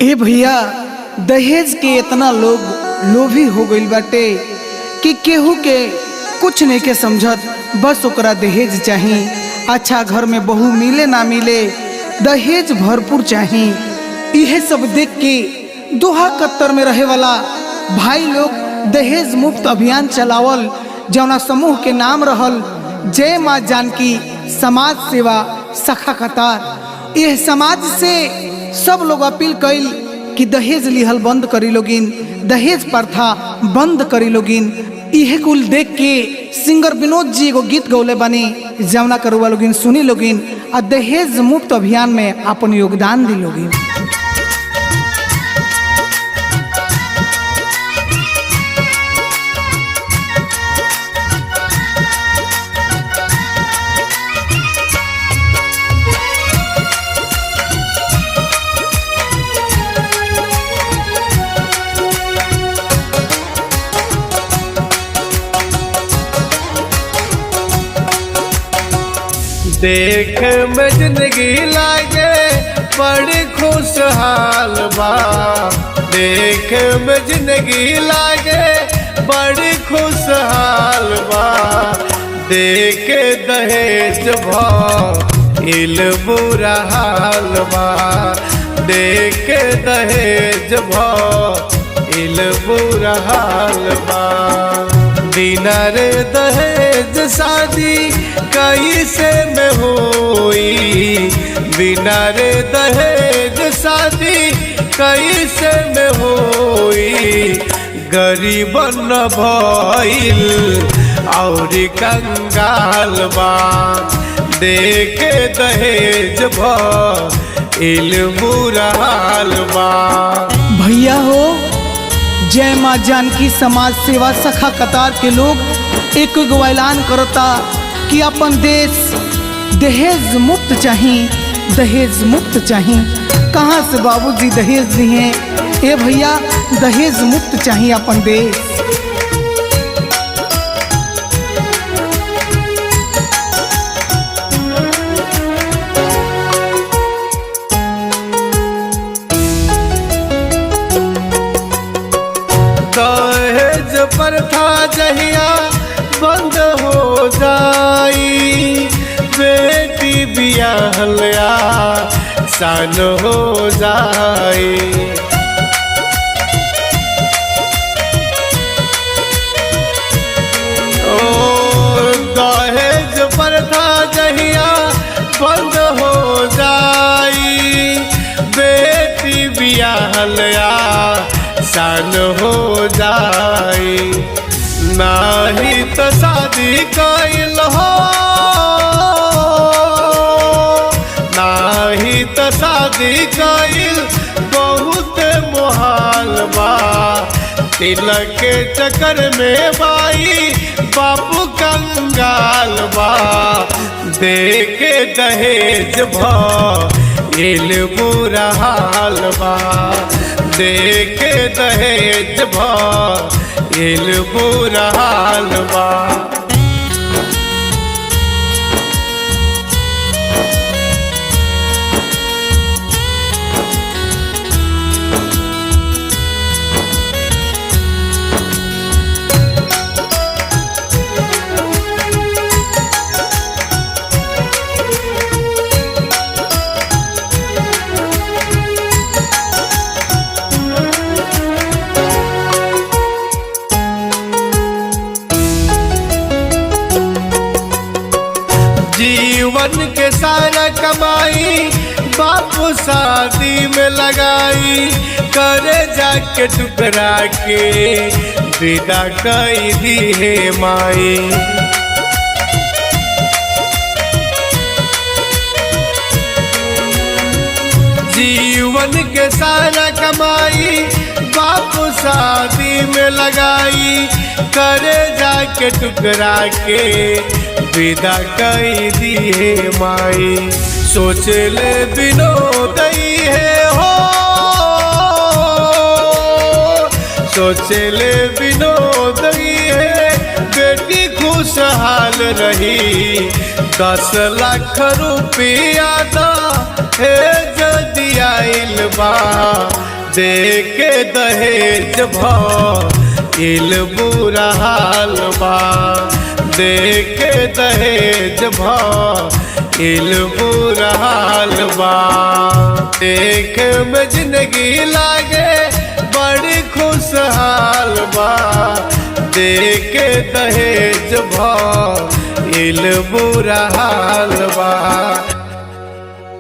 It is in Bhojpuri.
ए भैया, दहेज के इतना लोग लोभी हो गइल बाटे कि केहू के कुछ नहीं के समझत, बस ओकरा दहेज चाही। अच्छा घर में बहू मिले ना मिले, दहेज भरपूर चाही। यह सब देख के दोहा कत्तर में रहे वाला भाई लोग दहेज मुक्त अभियान चलावल, जौना समूह के नाम रहल जय माँ जानकी समाज सेवा सखा कतार। यह समाज से सब लोग अपील कइल कि दहेज लिहल बंद करी लोगिन, दहेज प्रथा बंद करी लोगिन। यह कुल देख के सिंगर विनोद जी एगो गीत गौले बनी, जौना करुआ लोगिन सुनी लोगिन और दहेज मुक्त अभियान में अपन योगदान दी लोगिन। देख में जिंदगी लागे बड़ी खुशहाल बा। देख में जिंदगी लागे बड़ी खुशहाल बा। देख दहेज भइल बुरा हाल बा। देख दहेज भइल बुरा हाल बा। बिना रे दहेज शादी कैसे में होई। बिना रे दहेज शादी कैसे में होई। गरीबन भइल और कंगाल बा। देख दहेज भइल बुरा हाल बा। भैया हो, जय माँ जानकी समाज सेवा सखा कतार के लोग एक गो ऐलान करता कि अपन देश दहेज मुक्त चाही, दहेज मुक्त चाही। कहाँ से बाबूजी दहेज दिए? ए भैया, दहेज मुक्त चाही अपन देश। दहेज प्रथा जहिया बंद हो जाई। बेटी बियाहलिया सान हो जाई। ओ दहेज प्रथा जहिया बंद हो जाई। बेटी बियाहलिया सान हो जाई। नाही तो शादी कइल हो, नाही तो शादी कइल बहुत मुहाल बा। तिलक के चक्कर में बाई बापू कंगाल बा। देख दहेज भइल बुरा हाल बा। देख दहेज भइल बुरा हाल बा। जीवन के सारा कमाई बापू शादी में लगाई। करे जाके टुकरा के विदा कई दी है माई। जीवन के सारा कमाई बापू शादी में लगाई। करे जाके टुकरा के विदा कई दिए माई। सोच ले विनोद है हो, सोच ले विनोद है। बेटी खुशहाल रही। 10 लाख रुपया दा है जदी आइल बा देख के दहेज भइल बुरा हाल बा देख के दहेज भइल बुरा हाल बा देख में जिंदगी लागे बड़ी खुशहाल बा देख के दहेज भइल बुरा हाल बा।